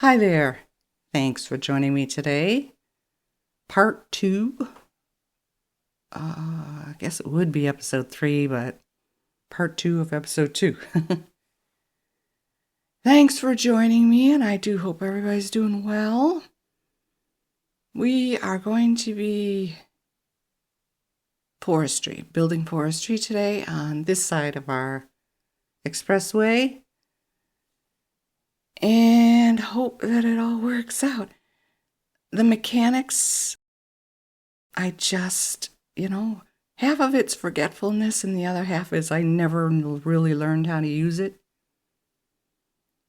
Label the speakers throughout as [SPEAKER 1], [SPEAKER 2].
[SPEAKER 1] Hi there. Thanks for joining me today. Part 2. I guess it would be episode 3, but part 2 of episode 2. Thanks for joining me, and I do hope everybody's doing well. We are going to be building forestry today on this side of our expressway, and hope that it all works out. The mechanics, I just, half of it's forgetfulness and the other half is I never really learned how to use it.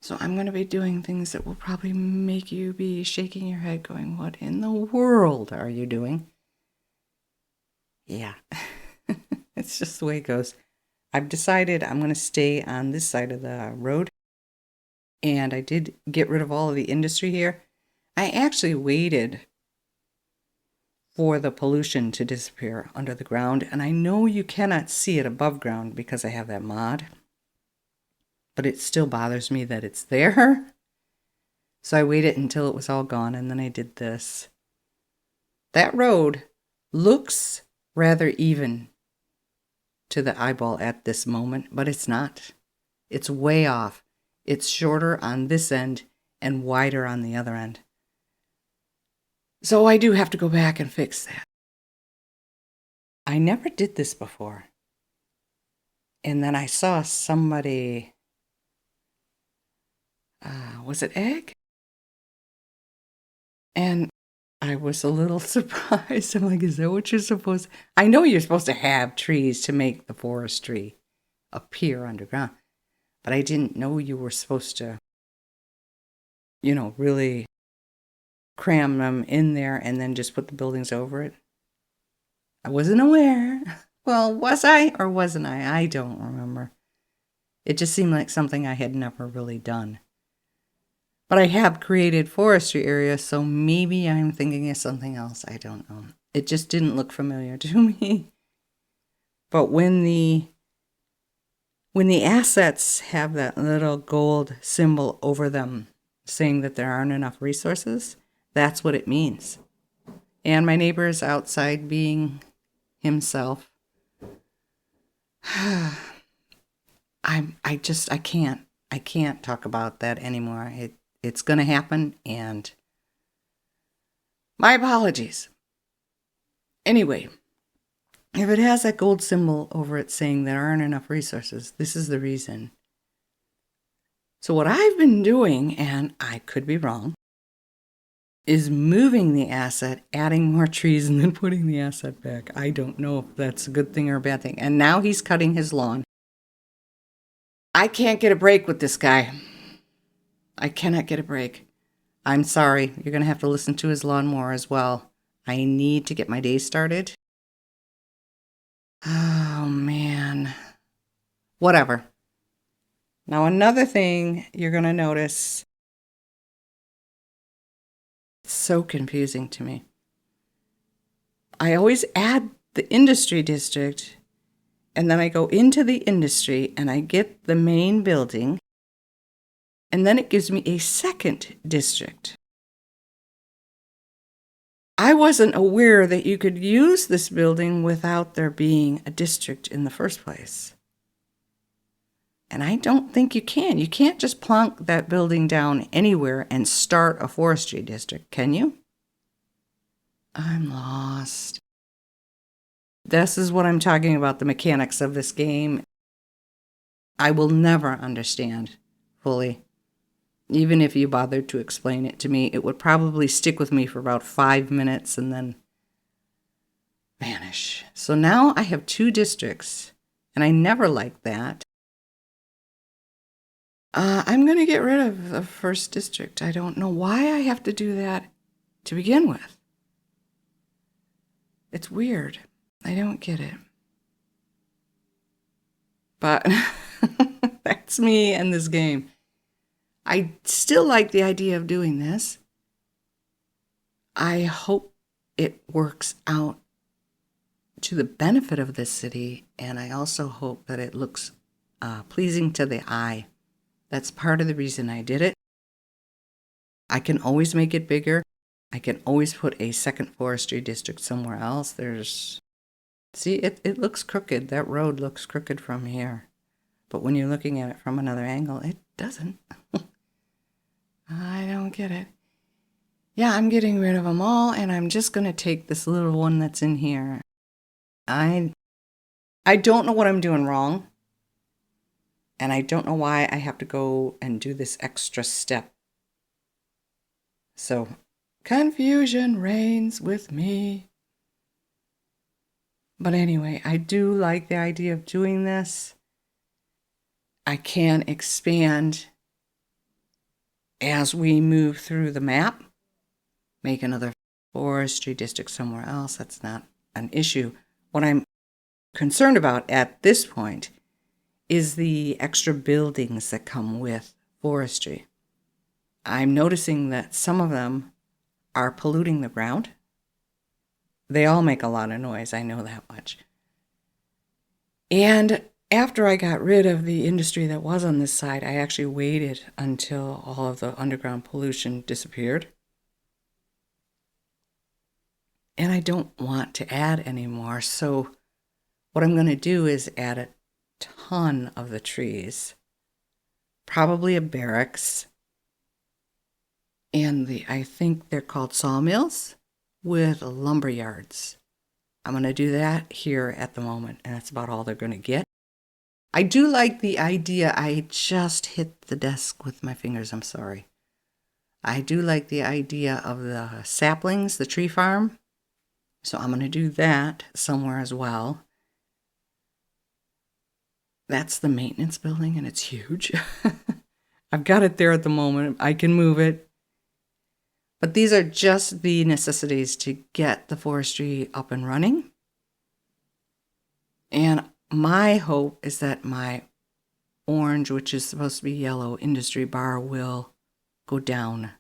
[SPEAKER 1] So I'm going to be doing things that will probably make you be shaking your head going, what in the world are you doing? Yeah, it's just the way it goes. I've decided I'm going to stay on this side of the road. And I did get rid of all of the industry here. I actually waited for the pollution to disappear under the ground. And I know you cannot see it above ground because I have that mod. But it still bothers me that it's there. So I waited until it was all gone and then I did this. That road looks rather even to the eyeball at this moment, but it's not. It's way off. It's shorter on this end and wider on the other end. So I do have to go back and fix that. I never did this before. And then I saw somebody, was it Egg? And I was a little surprised. I'm like, is that what you're supposed to? I know you're supposed to have trees to make the forestry appear underground. But I didn't know you were supposed to, really cram them in there and then just put the buildings over it. I wasn't aware. Well, was I or wasn't I? I don't remember. It just seemed like something I had never really done. But I have created forestry areas, so maybe I'm thinking of something else. I don't know. It just didn't look familiar to me. But when the assets have that little gold symbol over them saying that there aren't enough resources, that's what it means. And my neighbor is outside being himself. I can't talk about that anymore. It's going to happen, and my apologies. Anyway, if it has that gold symbol over it saying there aren't enough resources, this is the reason. So what I've been doing, and I could be wrong, is moving the asset, adding more trees, and then putting the asset back. I don't know if that's a good thing or a bad thing. And now he's cutting his lawn. I can't get a break with this guy. I cannot get a break. I'm sorry. You're going to have to listen to his lawnmower as well. I need to get my day started. Oh, man. Whatever. Now, another thing you're going to notice, it's so confusing to me. I always add the industry district, and then I go into the industry and I get the main building, and then it gives me a second district. I wasn't aware that you could use this building without there being a district in the first place. And I don't think you can. You can't just plonk that building down anywhere and start a forestry district, can you? I'm lost. This is what I'm talking about, the mechanics of this game. I will never understand fully. Even if you bothered to explain it to me, it would probably stick with me for about 5 minutes and then vanish. So now I have 2 districts, and I never liked that. I'm going to get rid of the first district. I don't know why I have to do that to begin with. It's weird. I don't get it. But that's me and this game. I still like the idea of doing this. I hope it works out to the benefit of this city, and I also hope that it looks pleasing to the eye. That's part of the reason I did it. I can always make it bigger. I can always put a second forestry district somewhere else. See, it looks crooked. That road looks crooked from here. But when you're looking at it from another angle, it doesn't. I don't get it. Yeah, I'm getting rid of them all, and I'm just going to take this little one that's in here. I don't know what I'm doing wrong, and I don't know why I have to go and do this extra step. So, confusion reigns with me. But anyway, I do like the idea of doing this. I can expand as we move through the map, make another forestry district somewhere else. That's not an issue. What I'm concerned about at this point is the extra buildings that come with forestry. I'm noticing that some of them are polluting the ground. They all make a lot of noise, I know that much. And after I got rid of the industry that was on this side, I actually waited until all of the underground pollution disappeared. And I don't want to add any more, so what I'm going to do is add a ton of the trees, probably a barracks, and I think they're called sawmills, with lumber yards. I'm going to do that here at the moment, and that's about all they're going to get. I do like the idea. I just hit the desk with my fingers, I'm sorry. I do like the idea of the saplings, the tree farm. So I'm going to do that somewhere as well. That's the maintenance building, and it's huge. I've got it there at the moment. I can move it. But these are just the necessities to get the forestry up and running. And my hope is that my orange, which is supposed to be yellow, industry bar will go down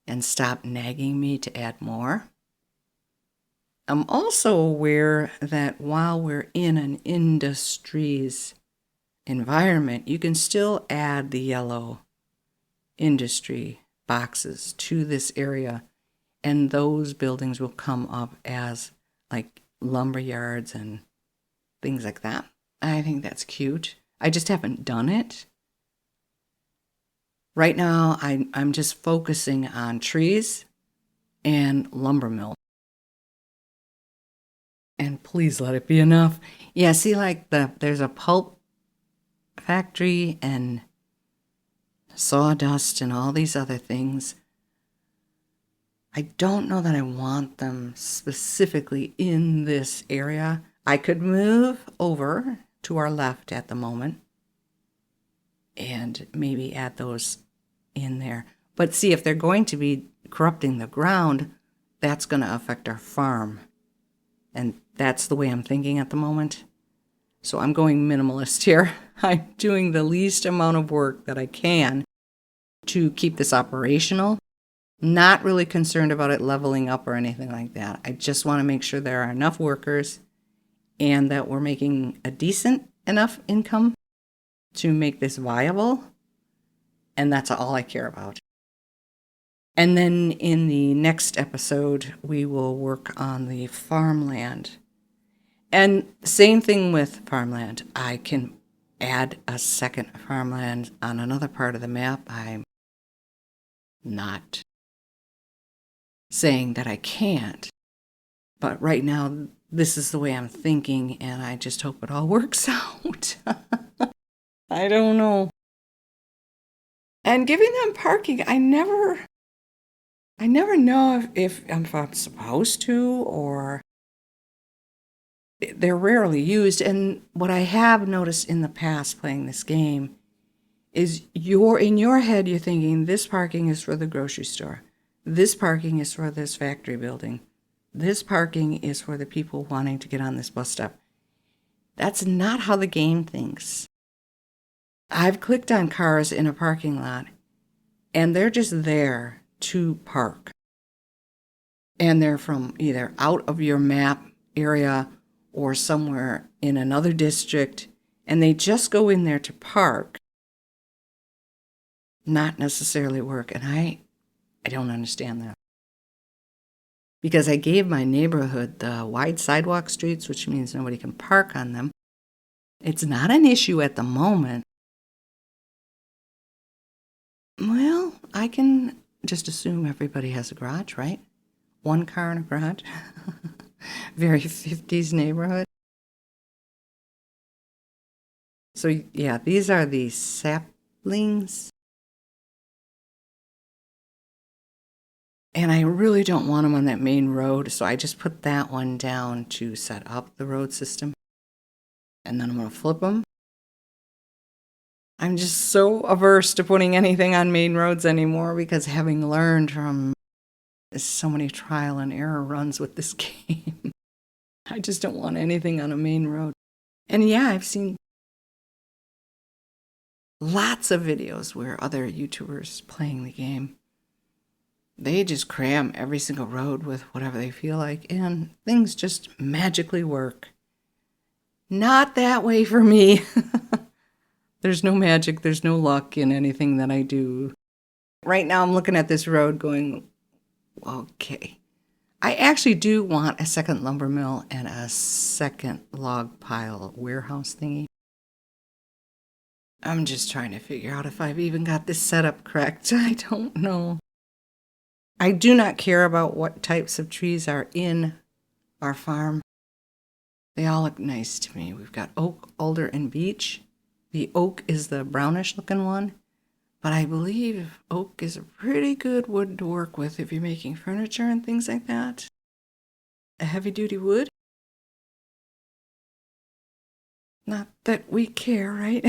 [SPEAKER 1] and stop nagging me to add more. I'm also aware that while we're in an industries environment, you can still add the yellow industry boxes to this area, and those buildings will come up as like lumber yards and things like that. I think that's cute. I just haven't done it. Right now, I'm just focusing on trees and lumber mill. And please let it be enough. Yeah, see, like there's a pulp factory and sawdust and all these other things. I don't know that I want them specifically in this area. I could move over to our left at the moment and maybe add those in there. But see, if they're going to be corrupting the ground, that's going to affect our farm. And that's the way I'm thinking at the moment. So I'm going minimalist here. I'm doing the least amount of work that I can to keep this operational. Not really concerned about it leveling up or anything like that. I just want to make sure there are enough workers and that we're making a decent enough income to make this viable. And that's all I care about. And then in the next episode, we will work on the farmland. And same thing with farmland. I can add a second farmland on another part of the map. I'm not saying that I can't. But right now, this is the way I'm thinking, and I just hope it all works out. I don't know. And giving them parking, I never know if I'm supposed to, or they're rarely used. And what I have noticed in the past playing this game is in your head, you're thinking this parking is for the grocery store. This parking is for this factory building. This parking is for the people wanting to get on this bus stop. That's not how the game thinks. I've clicked on cars in a parking lot, and they're just there to park. And they're from either out of your map area or somewhere in another district, and they just go in there to park, not necessarily work. And I don't understand that. Because I gave my neighborhood the wide sidewalk streets, which means nobody can park on them. It's not an issue at the moment. Well, I can just assume everybody has a garage, right? One car in a garage. Very 50s neighborhood. So yeah, these are the saplings. And I really don't want them on that main road, so I just put that one down to set up the road system. And then I'm going to flip them. I'm just so averse to putting anything on main roads anymore because having learned from so many trial and error runs with this game, I just don't want anything on a main road. And yeah, I've seen lots of videos where other YouTubers playing the game, they just cram every single road with whatever they feel like, and things just magically work. Not that way for me. There's no magic, there's no luck in anything that I do. Right now I'm looking at this road going, okay. I actually do want a second lumber mill and a second log pile warehouse thingy. I'm just trying to figure out if I've even got this setup correct. I don't know. I do not care about what types of trees are in our farm. They all look nice to me. We've got oak, alder, and beech. The oak is the brownish looking one, but I believe oak is a pretty good wood to work with if you're making furniture and things like that. A heavy duty wood. Not that we care, right?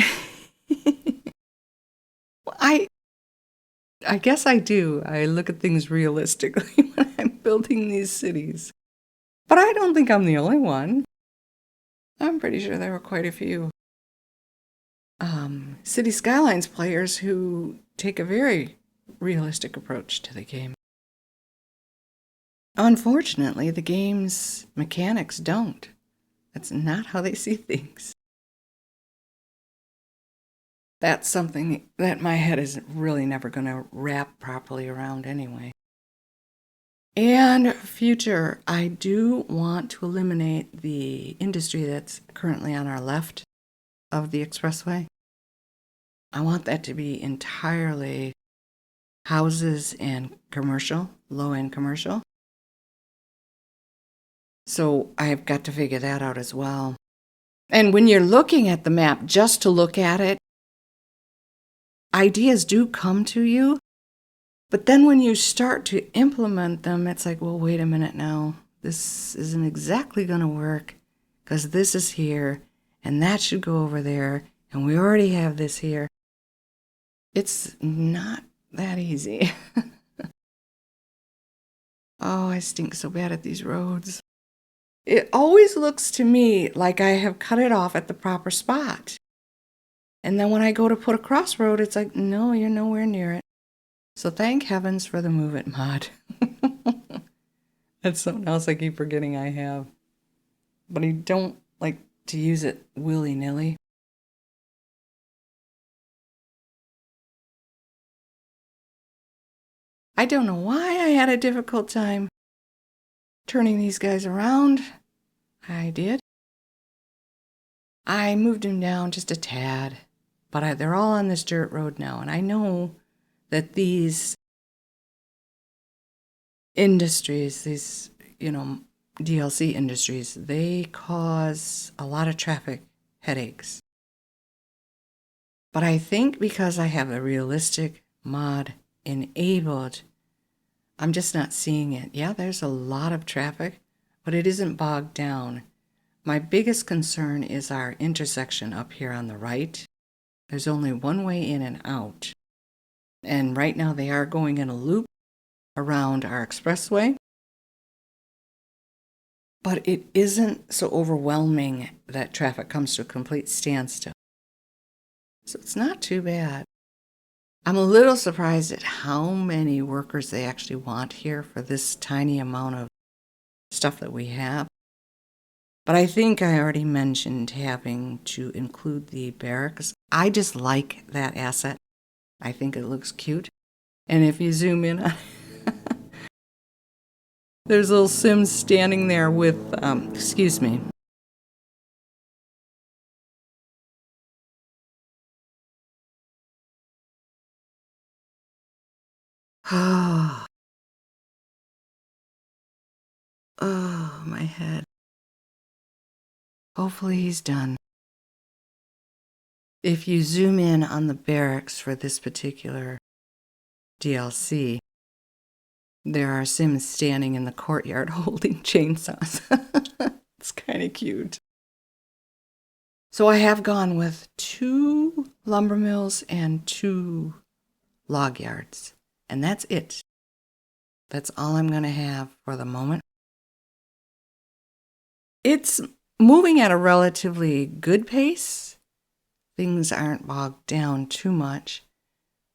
[SPEAKER 1] I guess I do. I look at things realistically when I'm building these cities. But I don't think I'm the only one. I'm pretty sure there were quite a few City Skylines players who take a very realistic approach to the game. Unfortunately, the game's mechanics don't. That's not how they see things. That's something that my head is really never going to wrap properly around anyway. And future, I do want to eliminate the industry that's currently on our left of the expressway. I want that to be entirely houses and commercial, low-end commercial. So I've got to figure that out as well. And when you're looking at the map just to look at it, ideas do come to you. But then when you start to implement them, it's like, well, wait a minute now. This isn't exactly going to work because this is here and that should go over there. And we already have this here. It's not that easy. Oh, I stink so bad at these roads. It always looks to me like I have cut it off at the proper spot. And then when I go to put a crossroad, it's like, no, you're nowhere near it. So thank heavens for the Move It mod. That's something else I keep forgetting I have. But I don't like to use it willy-nilly. I don't know why I had a difficult time turning these guys around. I did. I moved them down just a tad, but they're all on this dirt road now, and I know that these industries, these, DLC industries, they cause a lot of traffic headaches. But I think because I have a realistic mod enabled, I'm just not seeing it. Yeah, there's a lot of traffic, but it isn't bogged down. My biggest concern is our intersection up here on the right. There's only one way in and out. And right now they are going in a loop around our expressway. But it isn't so overwhelming that traffic comes to a complete standstill. So it's not too bad. I'm a little surprised at how many workers they actually want here for this tiny amount of stuff that we have. But I think I already mentioned having to include the barracks. I just like that asset. I think it looks cute. And if you zoom in on There's little Sims standing there with, excuse me. Oh, oh, my head. Hopefully he's done. If you zoom in on the barracks for this particular DLC, there are Sims standing in the courtyard holding chainsaws. It's kind of cute. So I have gone with 2 lumber mills and 2 log yards, and that's it. That's all I'm going to have for the moment. It's moving at a relatively good pace. Things aren't bogged down too much.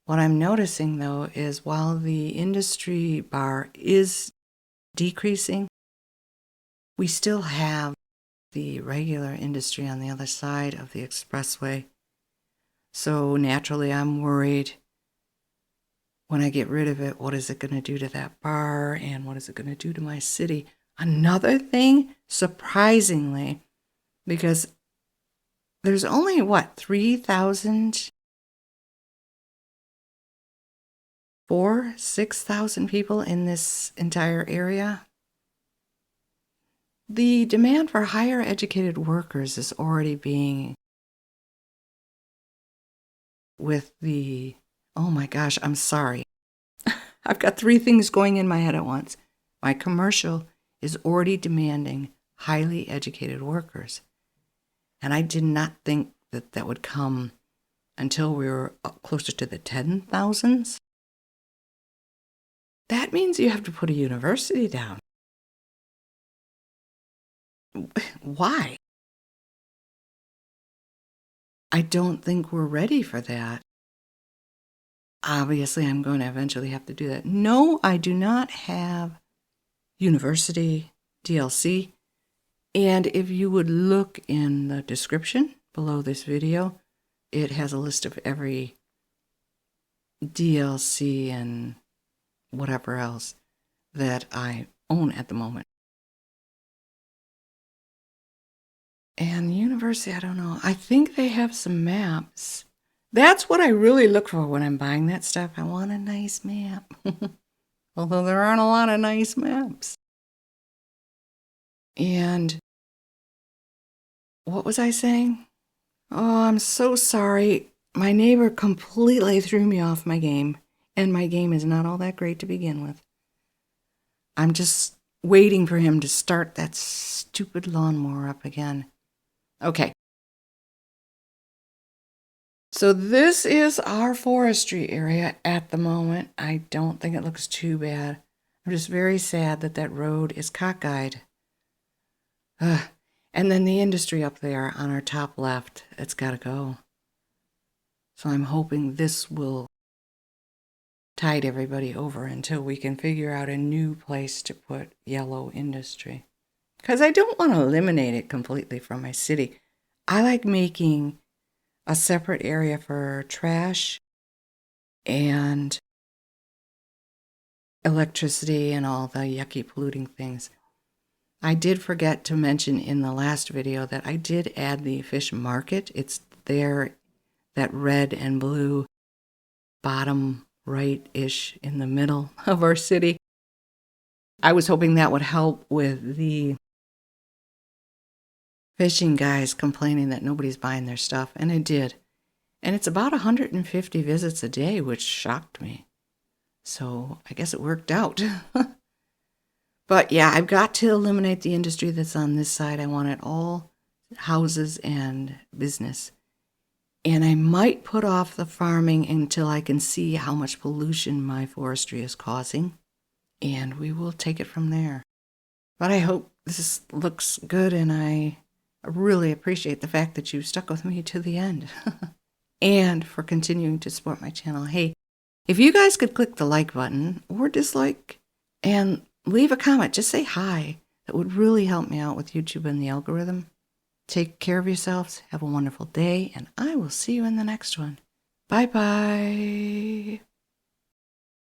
[SPEAKER 1] What I'm noticing, though, is while the industry bar is decreasing, we still have the regular industry on the other side of the expressway. So naturally, I'm worried when I get rid of it, what is it going to do to that bar and what is it going to do to my city? Another thing, surprisingly, because there's only, 3,000, 6,000 people in this entire area? The demand for higher educated workers is already being with the, oh my gosh, I'm sorry. I've got 3 things going in my head at once. My commercial is already demanding highly educated workers. And I did not think that that would come until we were closer to the 10,000s. That means you have to put a university down. Why? I don't think we're ready for that. Obviously, I'm going to eventually have to do that. No, I do not have university DLC. And if you would look in the description below this video, it has a list of every DLC and whatever else that I own at the moment. And university, I don't know. I think they have some maps. That's what I really look for when I'm buying that stuff. I want a nice map. Although there aren't a lot of nice maps. And what was I saying? Oh, I'm so sorry. My neighbor completely threw me off my game. And my game is not all that great to begin with. I'm just waiting for him to start that stupid lawnmower up again. Okay. So this is our forestry area at the moment. I don't think it looks too bad. I'm just very sad that that road is cockeyed. And then the industry up there on our top left, it's got to go. So I'm hoping this will tide everybody over until we can figure out a new place to put yellow industry. Because I don't want to eliminate it completely from my city. I like making a separate area for trash and electricity and all the yucky polluting things. I did forget to mention in the last video that I did add the fish market. It's there, that red and blue bottom right-ish in the middle of our city. I was hoping that would help with the fishing guys complaining that nobody's buying their stuff, and it did. And it's about 150 visits a day, which shocked me. So I guess it worked out. But yeah, I've got to eliminate the industry that's on this side. I want it all houses and business. And I might put off the farming until I can see how much pollution my forestry is causing. And we will take it from there. But I hope this looks good, and I really appreciate the fact that you stuck with me to the end. And for continuing to support my channel. Hey, if you guys could click the like button or dislike and leave a comment, just say hi. That would really help me out with YouTube and the algorithm. Take care of yourselves. Have a wonderful day, and I will see you in the next one. Bye-bye.